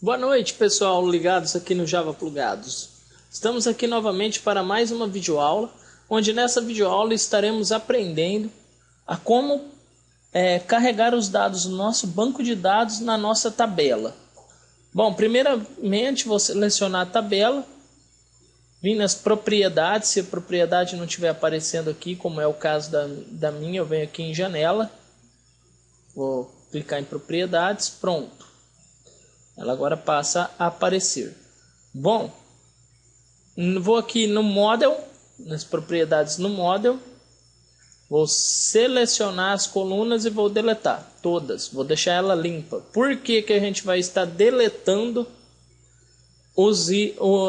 Boa noite, pessoal ligados aqui no Java Plugados. Estamos aqui novamente para mais uma videoaula, onde nessa videoaula estaremos aprendendo a como carregar os dados do nosso banco de dados na nossa tabela. Bom, primeiramente vou selecionar a tabela, vim nas propriedades, se a propriedade não estiver aparecendo aqui, como é o caso da minha, eu venho aqui em janela, vou clicar em propriedades, pronto. Ela agora passa a aparecer. Bom, vou aqui no Model, nas propriedades no Model, vou selecionar as colunas e vou deletar todas, vou deixar ela limpa. Por que que a gente vai estar deletando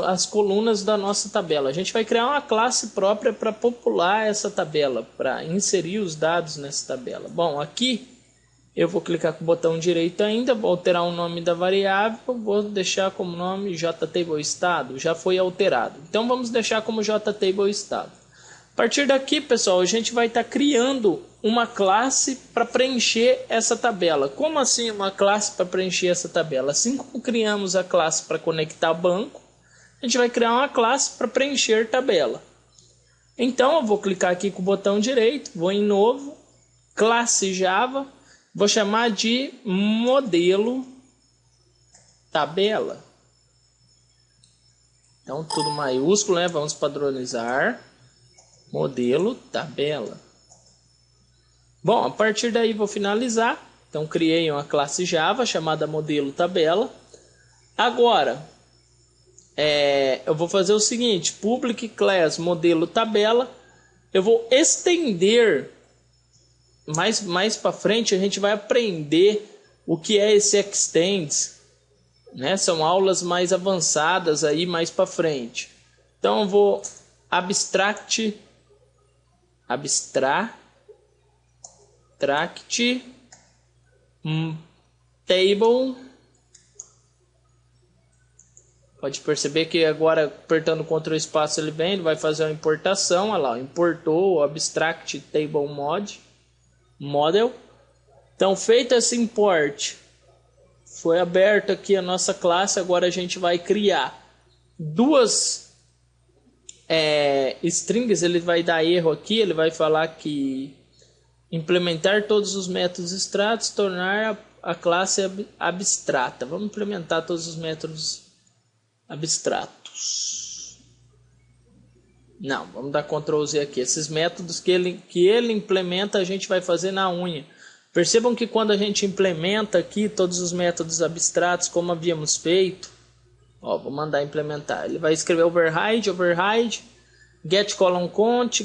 as colunas da nossa tabela? A gente vai criar uma classe própria para popular essa tabela, para inserir os dados nessa tabela. Bom, aqui eu vou clicar com o botão direito ainda, vou alterar o nome da variável, vou deixar como nome JTableEstado, já foi alterado. Então vamos deixar como JTableEstado. A partir daqui, pessoal, a gente vai estar criando uma classe para preencher essa tabela. Como assim uma classe para preencher essa tabela? Assim como criamos a classe para conectar banco, a gente vai criar uma classe para preencher tabela. Então eu vou clicar aqui com o botão direito, vou em novo, classe Java, vou chamar de modelo tabela. Então tudo maiúsculo, né? Vamos padronizar. Modelo tabela. Bom, a partir daí vou finalizar. Então criei uma classe Java chamada modelo tabela. Agora eu vou fazer o seguinte: public class modelo tabela. Eu vou estender. Mais para frente a gente vai aprender o que é esse extends, né? São aulas mais avançadas aí mais para frente. Então eu vou abstract table. Pode perceber que agora apertando Ctrl espaço ele vai fazer uma importação. Olha lá, importou o abstract table model. Então feito esse import, foi aberto aqui a nossa classe. Agora a gente vai criar duas strings. Ele vai dar erro aqui, ele vai falar que implementar todos os métodos extratos, tornar a classe abstrata. Vamos implementar todos os métodos abstratos. Não, vamos dar Ctrl Z aqui. Esses métodos que ele implementa, a gente vai fazer na unha. Percebam que quando a gente implementa aqui todos os métodos abstratos, como havíamos feito, vou mandar implementar. Ele vai escrever override, get column count,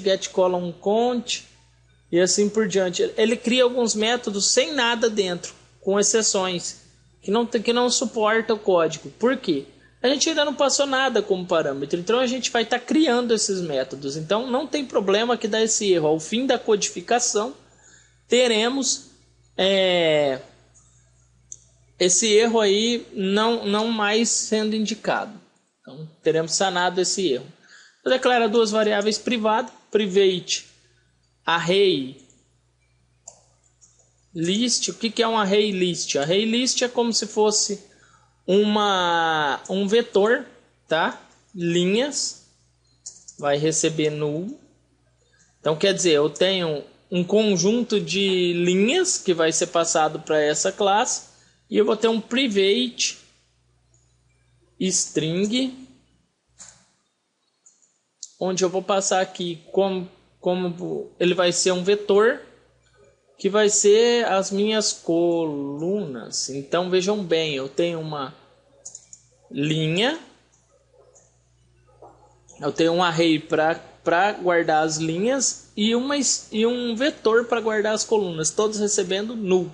e assim por diante. Ele cria alguns métodos sem nada dentro, com exceções, que não suporta o código. Por quê? A gente ainda não passou nada como parâmetro, então a gente vai estar criando esses métodos. Então não tem problema que dá esse erro. Ao fim da codificação, teremos esse erro aí não mais sendo indicado. Então teremos sanado esse erro. Eu declaro duas variáveis privadas, private array list. O que é um array list? Array list é como se fosse um vetor, tá? Linhas, vai receber null. Então quer dizer, eu tenho um conjunto de linhas que vai ser passado para essa classe, e eu vou ter um private string, onde eu vou passar aqui como ele vai ser um vetor, que vai ser as minhas colunas. Então vejam bem, eu tenho uma linha, eu tenho um array para guardar as linhas e um vetor para guardar as colunas, todos recebendo null.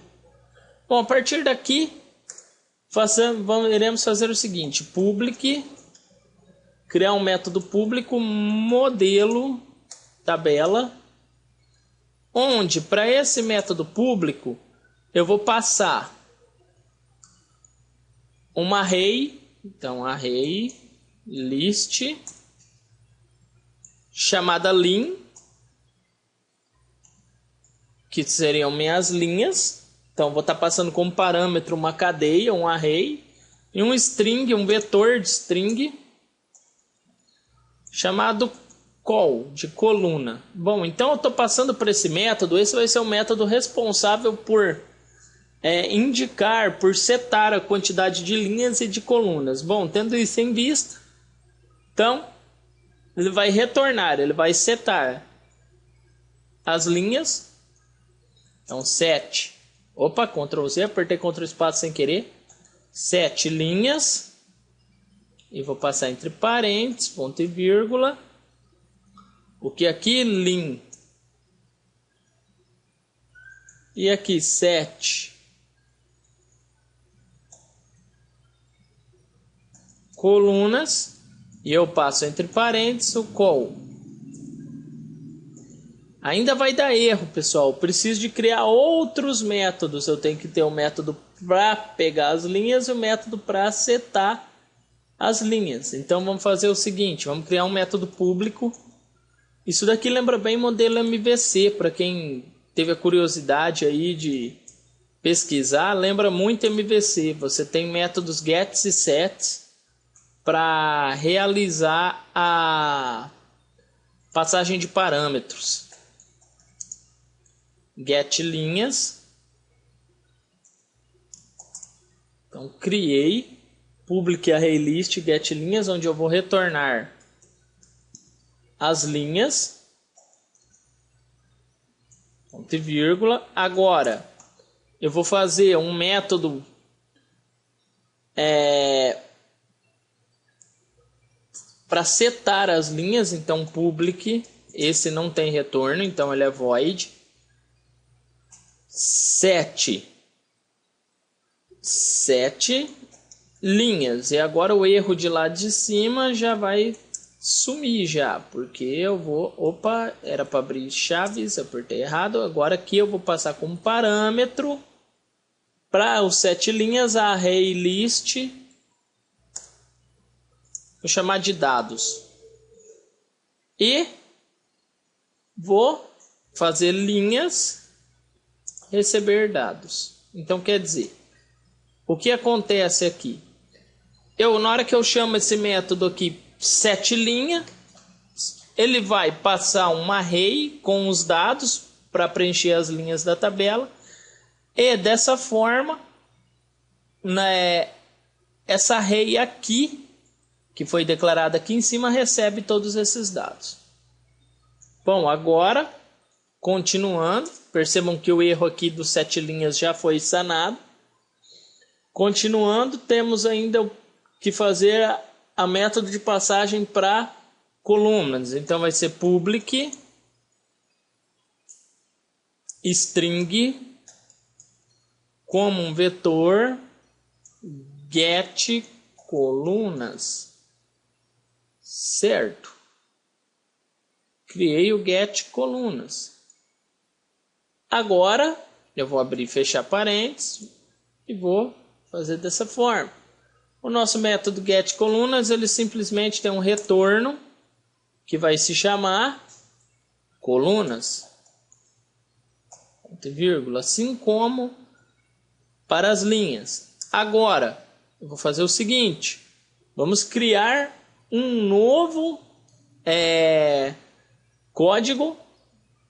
Bom, a partir daqui iremos fazer o seguinte: public, criar um método público modelo tabela, onde para esse método público eu vou passar uma array. Então array list chamada lim, que seriam minhas linhas. Então vou estar passando como parâmetro uma cadeia, um array, e um string, um vetor de string chamado col, de coluna. Bom, então eu estou passando por esse método. Esse vai ser o método responsável por indicar, por setar a quantidade de linhas e de colunas. Bom, tendo isso em vista, então ele vai retornar, ele vai setar as linhas. Então set, opa, Ctrl Z, apertei Ctrl espaço sem querer, 7 linhas, e vou passar entre parênteses, ponto e vírgula, o que aqui lin, e aqui 7 colunas, e eu passo entre parênteses o col. Ainda vai dar erro, pessoal. Eu preciso de criar outros métodos. Eu tenho que ter um método para pegar as linhas e um método para setar as linhas. Então vamos fazer o seguinte, vamos criar um método público. Isso daqui lembra bem modelo MVC, para quem teve a curiosidade aí de pesquisar, lembra muito MVC. Você tem métodos gets e sets para realizar a passagem de parâmetros. Get linhas. Então criei public array list get linhas, onde eu vou retornar as linhas, ponto e vírgula. Agora eu vou fazer um método para setar as linhas. Então public, esse não tem retorno, então ele é void, set linhas. E agora o erro de lá de cima já vai sumir já, porque eu vou, opa, era para abrir chaves, apertei errado. Agora aqui eu vou passar como parâmetro para os 7 linhas a array list, vou chamar de dados, e vou fazer linhas receber dados. Então quer dizer, o que acontece aqui? Na hora que eu chamo esse método aqui set linha, ele vai passar um array com os dados para preencher as linhas da tabela, e dessa forma, essa array aqui, que foi declarada aqui em cima, recebe todos esses dados. Bom, agora, continuando, percebam que o erro aqui dos 7 linhas já foi sanado. Continuando, temos ainda que fazer a método de passagem para colunas. Então vai ser public string como um vetor get colunas, certo? Criei o get colunas. Agora eu vou abrir e fechar parênteses e vou fazer dessa forma. O nosso método get colunas, ele simplesmente tem um retorno que vai se chamar colunas, ponto e vírgula, assim como para as linhas. Agora eu vou fazer o seguinte, vamos criar um novo código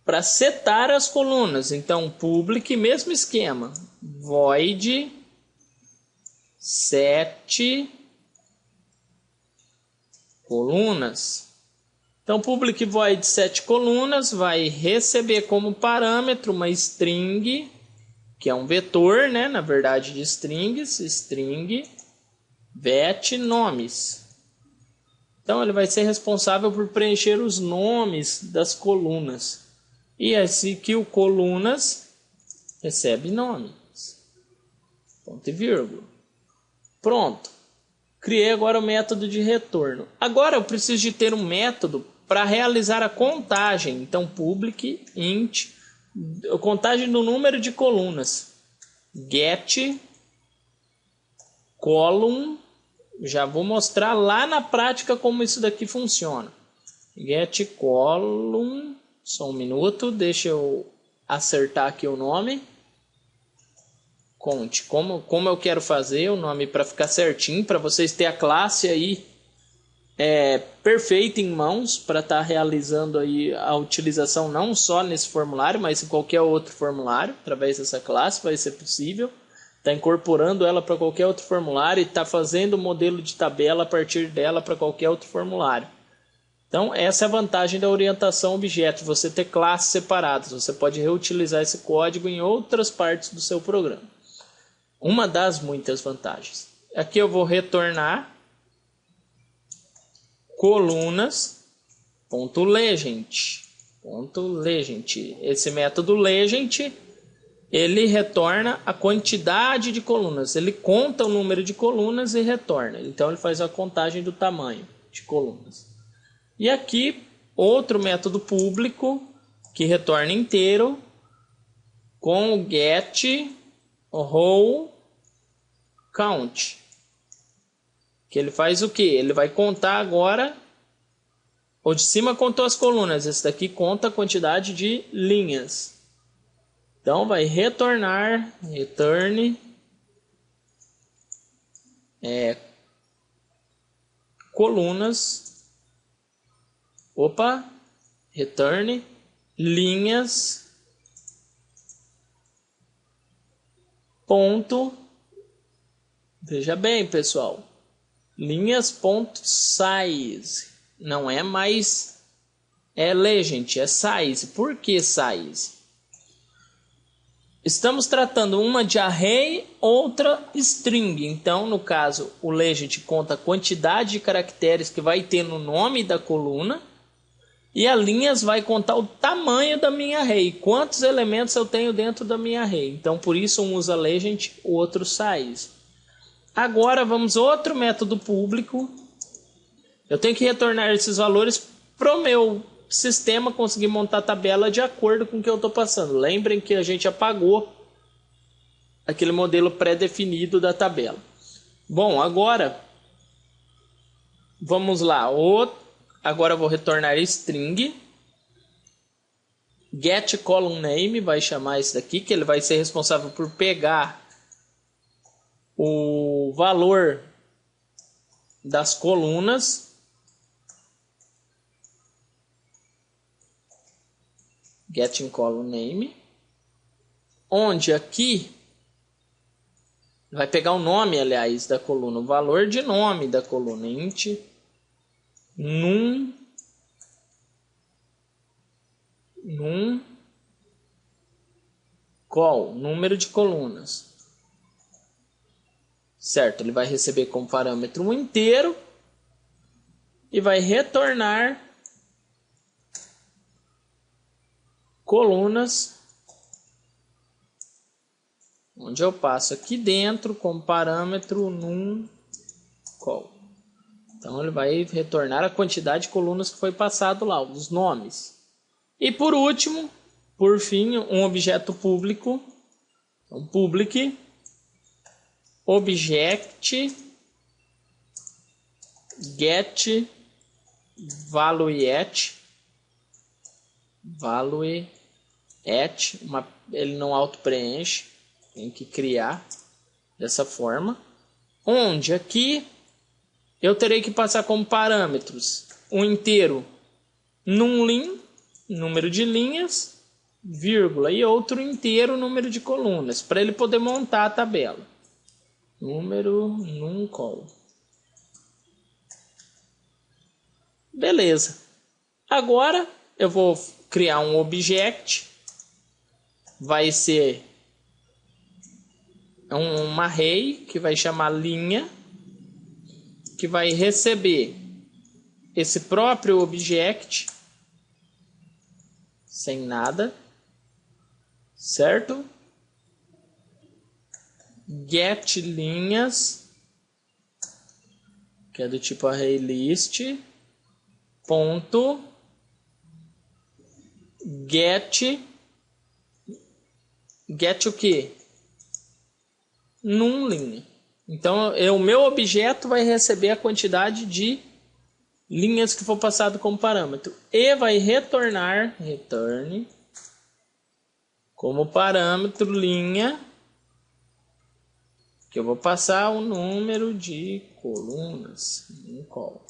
para setar as colunas. Então public, mesmo esquema, void set colunas. Então public void set colunas vai receber como parâmetro uma string, que é um vetor, né, na verdade, de strings, string vet nomes. Então ele vai ser responsável por preencher os nomes das colunas. E assim que o colunas recebe nomes, ponto e vírgula. Pronto. Criei agora o método de retorno. Agora eu preciso de ter um método para realizar a contagem. Então public int, a contagem do número de colunas. Get column, já vou mostrar lá na prática como isso daqui funciona. Get column, só um minuto, deixa eu acertar aqui o nome. conte. Como eu quero fazer o nome para ficar certinho, para vocês terem a classe aí perfeita em mãos, para estar realizando aí a utilização não só nesse formulário, mas em qualquer outro formulário, através dessa classe vai ser possível. Está incorporando ela para qualquer outro formulário e está fazendo o modelo de tabela a partir dela para qualquer outro formulário. Então, essa é a vantagem da orientação objeto, você ter classes separadas. Você pode reutilizar esse código em outras partes do seu programa. Uma das muitas vantagens. Aqui eu vou retornar colunas.legend. Esse método legend, ele retorna a quantidade de colunas. Ele conta o número de colunas e retorna. Então, ele faz a contagem do tamanho de colunas. E aqui, outro método público que retorna inteiro com o get row count. Que ele faz o que? Ele vai contar agora. O de cima contou as colunas. Esse daqui conta a quantidade de linhas. Então vai retornar, return colunas. Return linhas ponto. Veja bem, pessoal, linhas ponto size, não é mais legend, é size. Por que size? Estamos tratando uma de array, outra string. Então, no caso, o legend conta a quantidade de caracteres que vai ter no nome da coluna. E a linhas vai contar o tamanho da minha array. Quantos elementos eu tenho dentro da minha array. Então, por isso, um usa legend, o outro size. Agora, vamos a outro método público. Eu tenho que retornar esses valores para o meu sistema conseguir montar a tabela de acordo com o que eu estou passando. Lembrem que a gente apagou aquele modelo pré-definido da tabela. Bom, agora vamos lá. Agora eu vou retornar string. Get column name vai chamar isso daqui, que ele vai ser responsável por pegar o valor das colunas. Getting column name, onde aqui vai pegar o nome, aliás, da coluna, o valor de nome da coluna, int num col, número de colunas, certo? Ele vai receber como parâmetro um inteiro e vai retornar colunas, onde eu passo aqui dentro como parâmetro num col. Então ele vai retornar a quantidade de colunas que foi passado lá, os nomes. E por último, por fim, um objeto público, um public object get valueat. Ele não auto-preenche, tem que criar dessa forma, onde aqui eu terei que passar como parâmetros um inteiro numLin, número de linhas, vírgula, e outro inteiro número de colunas, para ele poder montar a tabela. Número numCol. Beleza. Agora eu vou criar um object, vai ser uma array que vai chamar linha, que vai receber esse próprio object sem nada, certo? Get linhas, que é do tipo ArrayList, ponto get o que? numLinha. Então, o meu objeto vai receber a quantidade de linhas que for passado como parâmetro. E vai retornar, return, como parâmetro linha, que eu vou passar o número de colunas em call.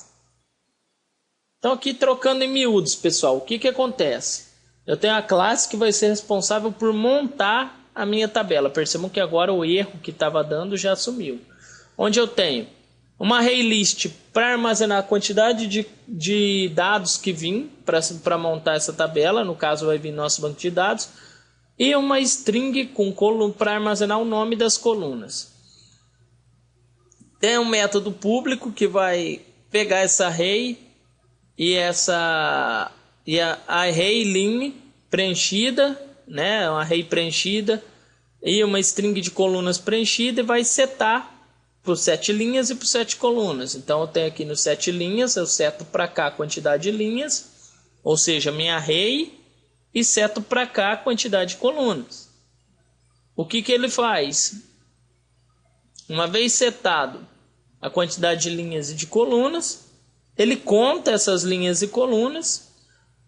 Então aqui trocando em miúdos, pessoal, o que que acontece? Eu tenho a classe que vai ser responsável por montar a minha tabela. Percebam que agora o erro que estava dando já sumiu. Onde eu tenho uma array list para armazenar a quantidade de dados que vim para montar essa tabela. No caso vai vir nosso banco de dados. E uma string para armazenar o nome das colunas. Tem um método público que vai pegar essa array e a array line preenchida, né, uma array preenchida e uma string de colunas preenchida e vai setar por 7 linhas e por 7 colunas. Então eu tenho aqui no 7 linhas, eu seto para cá a quantidade de linhas, ou seja, minha array, e seto para cá a quantidade de colunas. O que que ele faz? Uma vez setado a quantidade de linhas e de colunas, ele conta essas linhas e colunas,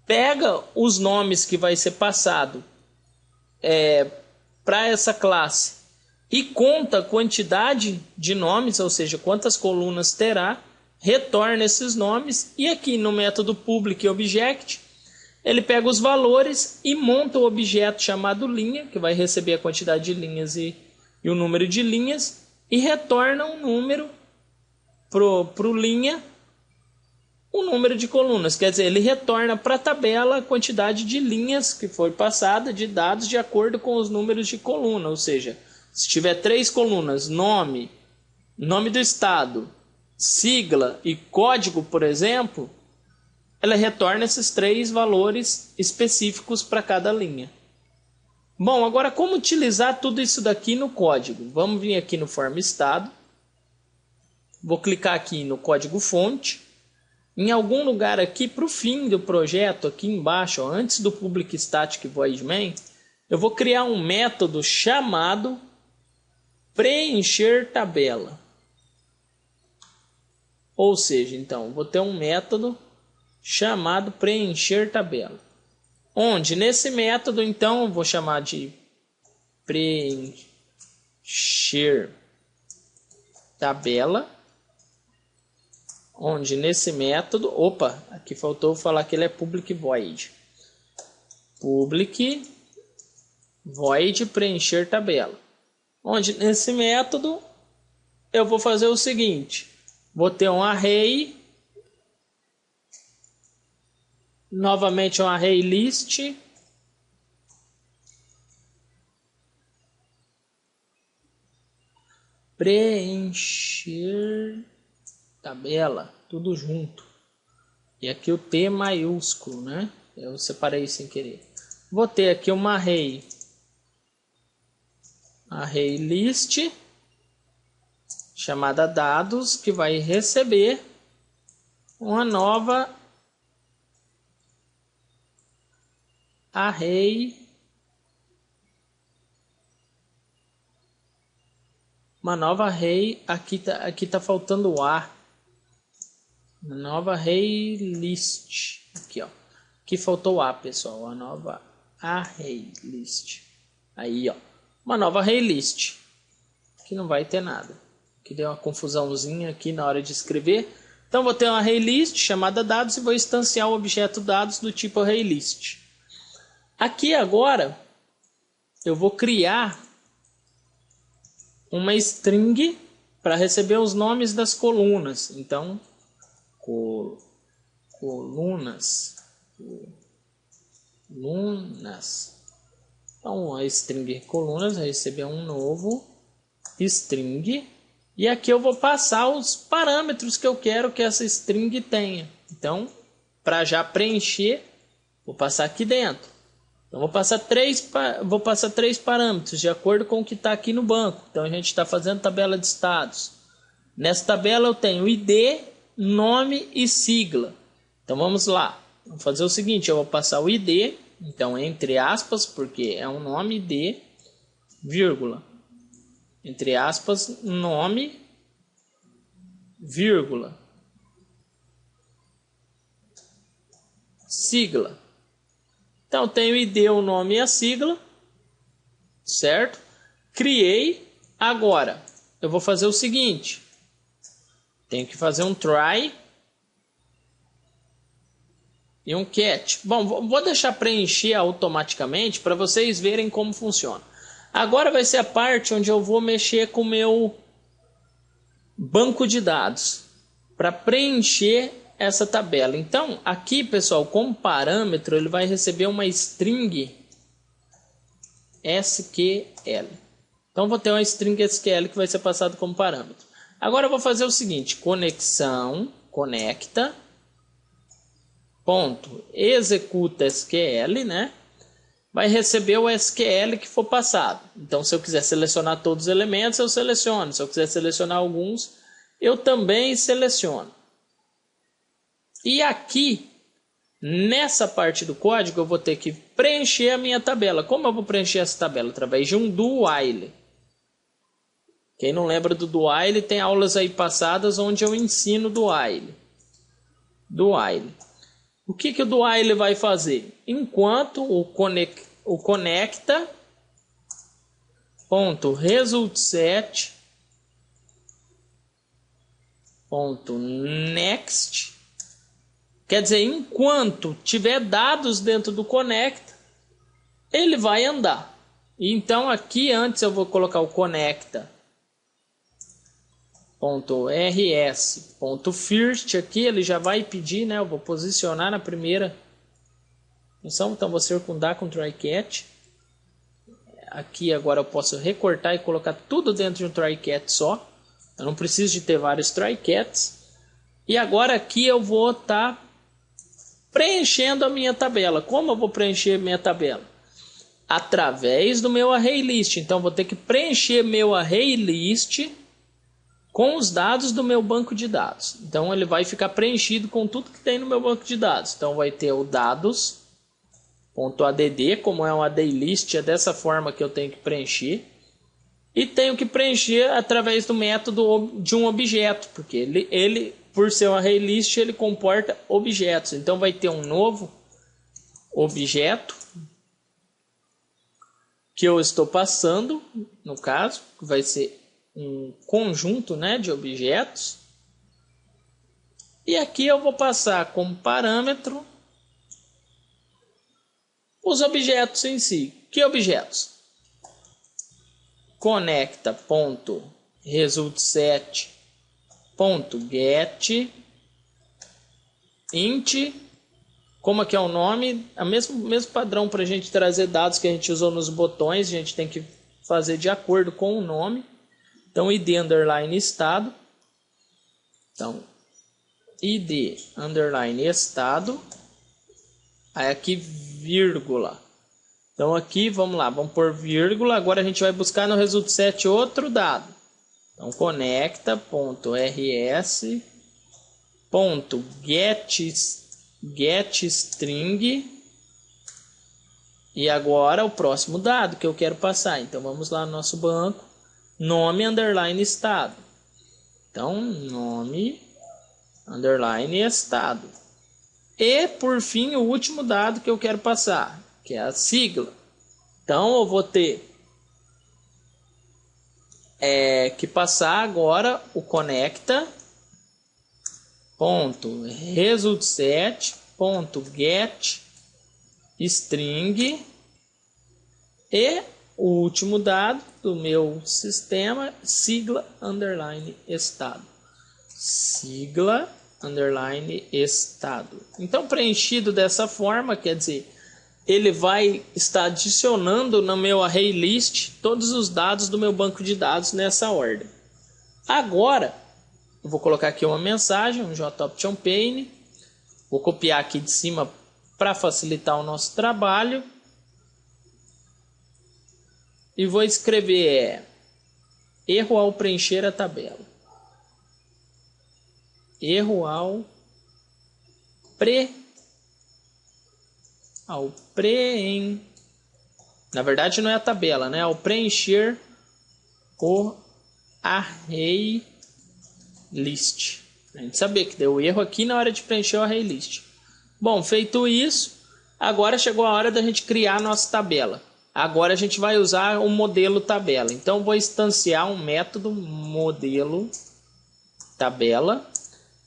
pega os nomes que vai ser passado para essa classe e conta a quantidade de nomes, ou seja, quantas colunas terá, retorna esses nomes e aqui no método public object ele pega os valores e monta o objeto chamado linha, que vai receber a quantidade de linhas e o número de linhas, e retorna um número pro linha, o número de colunas. Quer dizer, ele retorna para a tabela a quantidade de linhas que foi passada de dados de acordo com os números de coluna. Ou seja, se tiver 3 colunas, nome do estado, sigla e código, por exemplo, ela retorna esses 3 valores específicos para cada linha. Bom, agora como utilizar tudo isso daqui no código? Vamos vir aqui no form estado. Vou clicar aqui no código fonte. Em algum lugar aqui para o fim do projeto, aqui embaixo, ó, antes do public static void main, eu vou criar um método chamado preencher tabela. Ou seja, então, vou ter um método chamado preencher tabela. Onde nesse método, então, eu vou chamar de preencher tabela. Onde nesse método, aqui faltou falar que ele é public void. Public void preencher tabela. Onde nesse método eu vou fazer o seguinte, vou ter um array, novamente um array list, preencher tabela, tudo junto. E aqui o T maiúsculo, né? Eu separei sem querer. Vou ter aqui uma array list chamada dados, que vai receber uma nova array, aqui tá faltando o A, uma nova array list, aqui ó, aqui faltou o A, pessoal, a nova array list, aí ó, uma nova array list, que não vai ter nada, que deu uma confusãozinha aqui na hora de escrever. Então vou ter uma array list chamada dados e vou instanciar o objeto dados do tipo array list. Aqui agora eu vou criar uma string para receber os nomes das colunas. Então colunas. Então a string colunas vai receber um novo string. E aqui eu vou passar os parâmetros que eu quero que essa string tenha. Então, para já preencher, vou passar aqui dentro. Então, vou passar três parâmetros de acordo com o que está aqui no banco. Então, a gente está fazendo tabela de estados. Nessa tabela eu tenho ID, nome e sigla. Então, vamos lá. Vamos fazer o seguinte, eu vou passar o ID, então, entre aspas, porque é um nome ID, vírgula. Entre aspas, nome, vírgula, sigla. Então, tenho o ID, o nome e a sigla, certo? Criei. Agora, eu vou fazer o seguinte. Tenho que fazer um try e um catch. Bom, vou deixar preencher automaticamente para vocês verem como funciona. Agora vai ser a parte onde eu vou mexer com o meu banco de dados para preencher essa tabela. Então, aqui, pessoal, como parâmetro, ele vai receber uma string SQL. Então, vou ter uma string SQL que vai ser passado como parâmetro. Agora, eu vou fazer o seguinte, conexão, conecta, ponto, executa SQL, né? Vai receber o SQL que for passado. Então, se eu quiser selecionar todos os elementos, eu seleciono. Se eu quiser selecionar alguns, eu também seleciono. E aqui, nessa parte do código, eu vou ter que preencher a minha tabela. Como eu vou preencher essa tabela? Através de um do while. Quem não lembra do while, tem aulas aí passadas onde eu ensino do while. Do while. O que o do while vai fazer? Enquanto o conecta ponto resultSet ponto next, quer dizer, enquanto tiver dados dentro do conecta, ele vai andar. Então aqui antes eu vou colocar o conecta .rs.first, aqui ele já vai pedir, né? Eu vou posicionar na primeira função, então vou circundar com try catch. Aqui agora eu posso recortar e colocar tudo dentro de um try catch só. Eu não preciso de ter vários try catches. E agora aqui eu vou estar preenchendo a minha tabela. Como eu vou preencher minha tabela? Através do meu array list. Então vou ter que preencher meu array list com os dados do meu banco de dados. Então ele vai ficar preenchido com tudo que tem no meu banco de dados. Então vai ter o dados.add, como é um array list, é dessa forma que eu tenho que preencher. E tenho que preencher através do método de um objeto, porque ele por ser um array list, ele comporta objetos. Então vai ter um novo objeto que eu estou passando, no caso, que vai ser um conjunto, né, de objetos. E aqui eu vou passar como parâmetro os objetos em si. Que objetos? Conecta.resultSet.get int, como aqui é o nome, o mesmo padrão para a gente trazer dados que a gente usou nos botões, a gente tem que fazer de acordo com o nome. Então, id underline estado. Então, id underline estado. Aí aqui, vírgula. Então, aqui, vamos lá, vamos por vírgula. Agora a gente vai buscar no resultSet outro dado. Então, conecta.rs.getString. E agora o próximo dado que eu quero passar. Então, vamos lá no nosso banco. Nome underline estado. Então, nome underline estado. E, por fim, o último dado que eu quero passar, que é a sigla. Então, eu vou ter que passar agora o conecta.resultSet.getString e o último dado do meu sistema, sigla underline estado. Sigla underline estado. Então, preenchido dessa forma, quer dizer, ele vai estar adicionando no meu array list todos os dados do meu banco de dados nessa ordem. Agora, eu vou colocar aqui uma mensagem, um JOptionPane. Vou copiar aqui de cima para facilitar o nosso trabalho. E vou escrever erro ao preencher a tabela. Erro ao na verdade não é a tabela, né? Ao preencher o array list. A gente sabia que deu erro aqui na hora de preencher o array list. Bom, feito isso, agora chegou a hora da gente criar a nossa tabela. Agora a gente vai usar o modelo tabela. Então vou instanciar um método modelo tabela.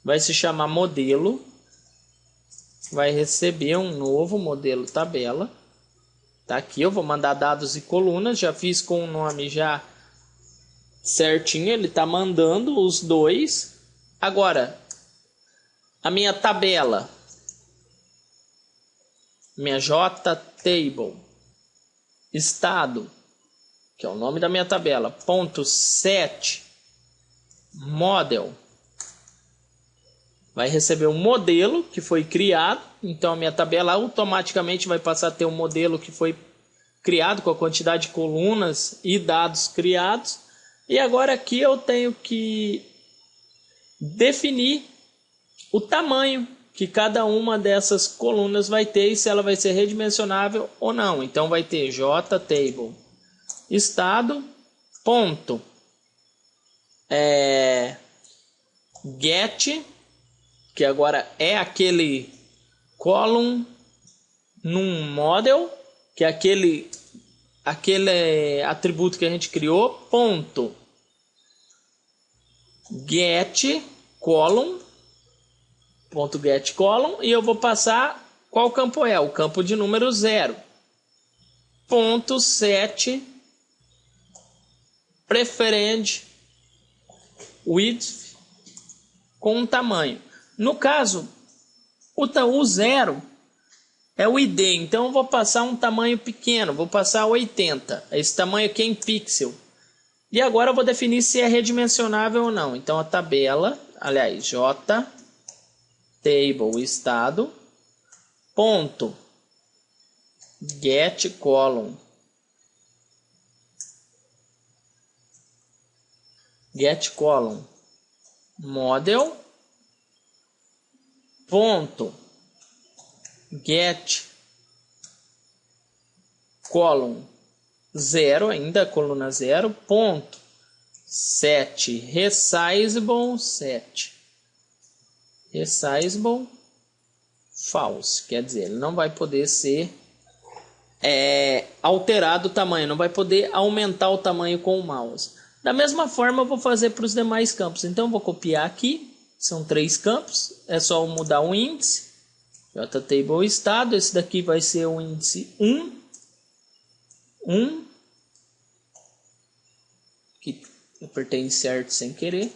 Vai se chamar modelo. Vai receber um novo modelo tabela. Tá aqui, eu vou mandar dados e colunas. Já fiz com o nome já certinho. Ele está mandando os dois. Agora, a minha tabela. Minha JTable. Estado, que é o nome da minha tabela. Ponto set model. Vai receber um modelo que foi criado. Então a minha tabela automaticamente vai passar a ter um modelo que foi criado com a quantidade de colunas e dados criados. E agora aqui eu tenho que definir o tamanho que cada uma dessas colunas vai ter e se ela vai ser redimensionável ou não. Então vai ter JTable estado ponto get, que agora é aquele column num model, que é aquele atributo que a gente criou, ponto get column, ponto get column, e eu vou passar qual campo é? O campo de número 0. Ponto set preferred width com tamanho. No caso, o 0 é o ID, então eu vou passar um tamanho pequeno, vou passar 80. Esse tamanho aqui é em pixel. E agora eu vou definir se é redimensionável ou não. Então a tabela, aliás, JTable estado ponto get column model ponto get column 0, ainda coluna 0, ponto set resizable false, quer dizer, ele não vai poder ser alterado o tamanho, não vai poder aumentar o tamanho com o mouse. Da mesma forma eu vou fazer para os demais campos. Então eu vou copiar aqui, são 3 campos, é só mudar o índice, JTable estado, esse daqui vai ser o índice 1, que eu apertei insert sem querer.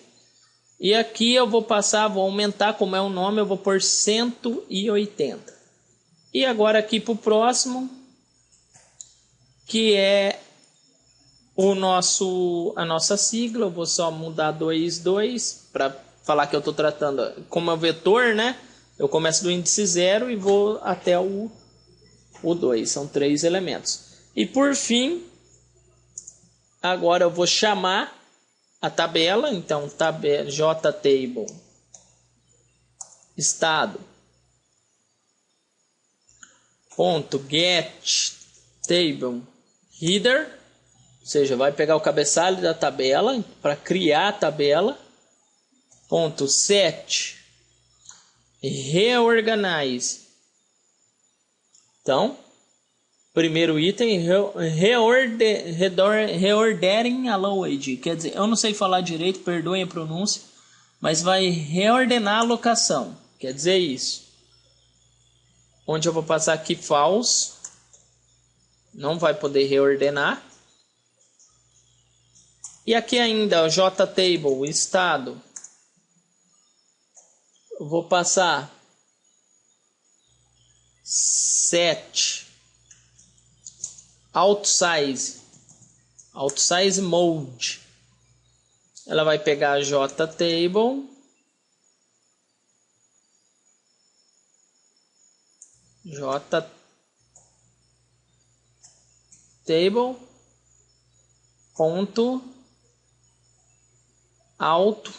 E aqui eu vou passar, vou aumentar, como é o nome, eu vou por 180. E agora aqui para o próximo, que é a nossa sigla, eu vou só mudar 2 para falar que eu estou tratando como é vetor, né? Eu começo do índice 0 e vou até o 2, são 3 elementos. E por fim, agora eu vou chamar a tabela, então JTable estado ponto get table header, ou seja, vai pegar o cabeçalho da tabela para criar a tabela, ponto set reorganize. Então, primeiro item, reordering allowed, quer dizer, eu não sei falar direito, perdoem a pronúncia, mas vai reordenar a alocação, quer dizer isso. Onde eu vou passar aqui false, não vai poder reordenar. E aqui ainda o JTable estado, eu vou passar set outsize mode. Ela vai pegar a JTable ponto auto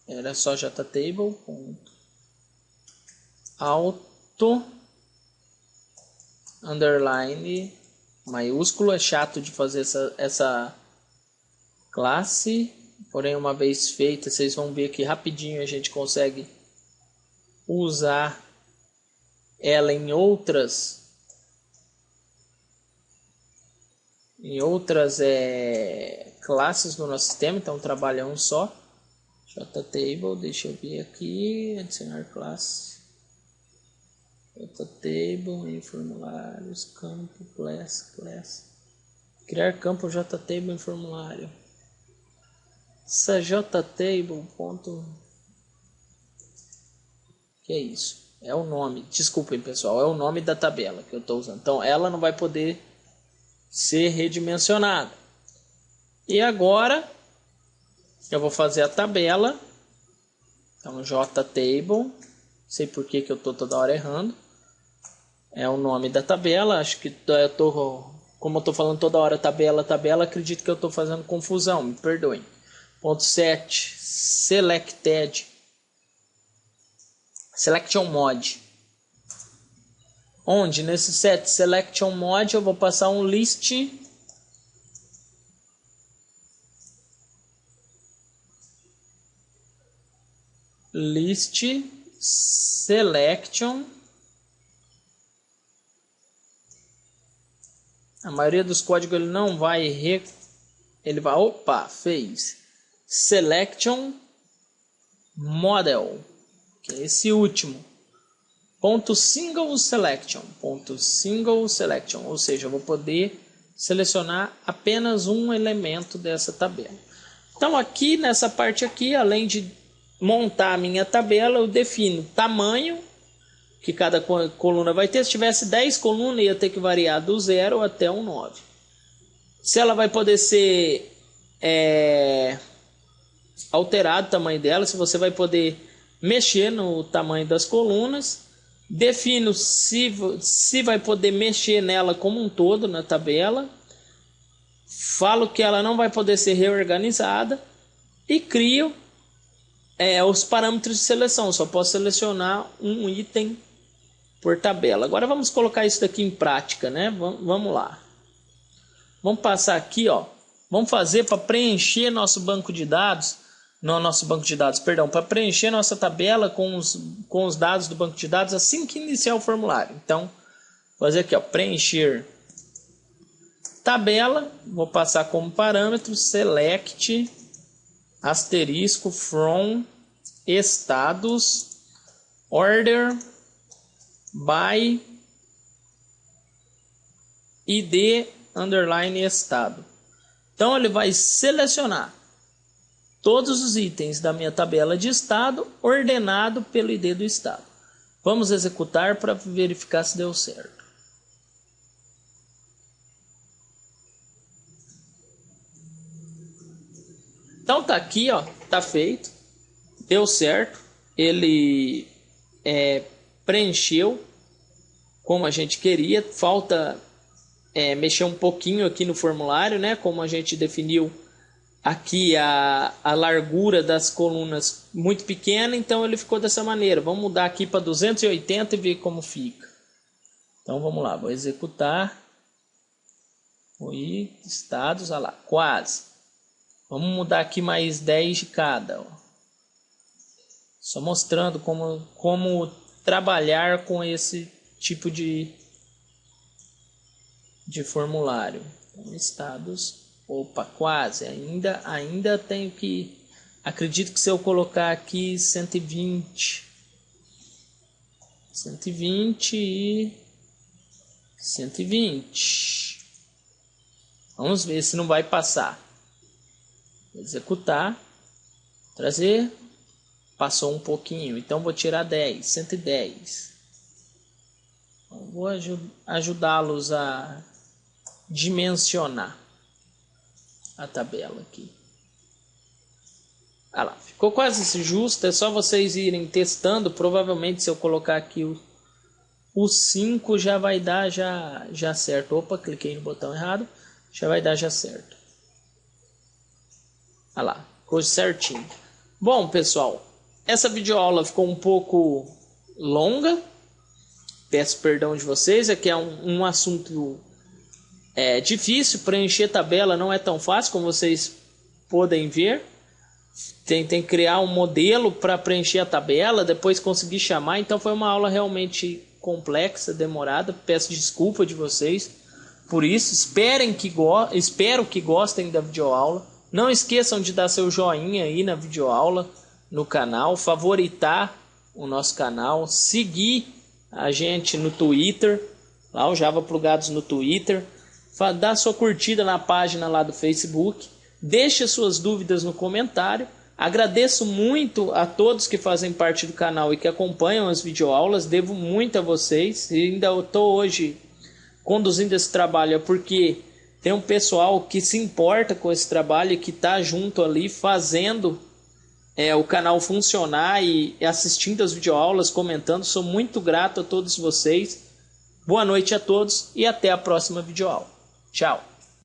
era só JTable ponto auto underline maiúsculo, é chato de fazer essa classe, porém uma vez feita, vocês vão ver que rapidinho a gente consegue usar ela em outras classes do nosso sistema. Então trabalha um só. JTable, deixa eu ver aqui, adicionar classe. JTable em formulários, campo, class. Criar campo JTable em formulário. Essa JTable ponto... Que é isso? É o nome, desculpem pessoal, é o nome da tabela que eu estou usando. Então ela não vai poder ser redimensionada. E agora eu vou fazer a tabela. Então JTable, sei por que eu estou toda hora errando. É o nome da tabela, acho que como eu estou falando toda hora tabela, acredito que eu estou fazendo confusão, me perdoem. Ponto 7, selection mode. Onde nesse set selection mode eu vou passar um list selection. A maioria dos códigos ele não vai ele vai, fez selection model, que é esse último. Ponto single selection, ou seja, eu vou poder selecionar apenas um elemento dessa tabela. Então aqui nessa parte aqui, além de montar a minha tabela, eu defino tamanho que cada coluna vai ter. Se tivesse 10 colunas, ia ter que variar do 0 até o 9. Se ela vai poder ser alterado o tamanho dela, se você vai poder mexer no tamanho das colunas, defino se vai poder mexer nela como um todo na tabela, falo que ela não vai poder ser reorganizada e crio os parâmetros de seleção. Só posso selecionar um item por tabela. Agora vamos colocar isso daqui em prática, né? Vamos lá. Vamos passar aqui, ó. Vamos fazer para preencher nosso banco de dados. Não, nosso banco de dados, perdão. Para preencher nossa tabela com os dados do banco de dados assim que iniciar o formulário. Então, vou fazer aqui, ó. Preencher tabela. Vou passar como parâmetro select asterisco from estados order by id underline estado. Então ele vai selecionar todos os itens da minha tabela de estado ordenado pelo id do estado. Vamos executar para verificar se deu certo. Então tá aqui, ó, tá feito, deu certo, ele preencheu como a gente queria. Falta mexer um pouquinho aqui no formulário, né? Como a gente definiu aqui a largura das colunas muito pequena, então ele ficou dessa maneira. Vamos mudar aqui para 280 e ver como fica. Então vamos lá, vou executar. Oi, estados, olha lá, quase. Vamos mudar aqui mais 10 de cada. Ó. Só mostrando como trabalhar com esse tipo de formulário. Então, estados, opa, quase. Ainda tenho que... Acredito que se eu colocar aqui 120 e 120. Vamos ver se não vai passar. Executar, trazer, passou um pouquinho, então vou tirar 10, 110. Então, vou ajudá-los a dimensionar a tabela aqui. Ah lá, ficou quase justo, é só vocês irem testando. Provavelmente se eu colocar aqui o 5 já vai dar já certo. Opa, cliquei no botão errado, já vai dar já certo. Olha lá, ficou certinho. Bom, pessoal, essa videoaula ficou um pouco longa. Peço perdão de vocês, aqui é um assunto difícil. Preencher tabela não é tão fácil como vocês podem ver. tem que criar um modelo para preencher a tabela, depois conseguir chamar. Então foi uma aula realmente complexa, demorada. Peço desculpa de vocês por isso. Espero que gostem da videoaula. Não esqueçam de dar seu joinha aí na videoaula, no canal, favoritar o nosso canal, seguir a gente no Twitter, lá o Java Plugados no Twitter, dar sua curtida na página lá do Facebook, deixe suas dúvidas no comentário. Agradeço muito a todos que fazem parte do canal e que acompanham as videoaulas, devo muito a vocês, e ainda estou hoje conduzindo esse trabalho porque tem um pessoal que se importa com esse trabalho e que está junto ali fazendo o canal funcionar e assistindo as videoaulas, comentando. Sou muito grato a todos vocês. Boa noite a todos e até a próxima videoaula. Tchau!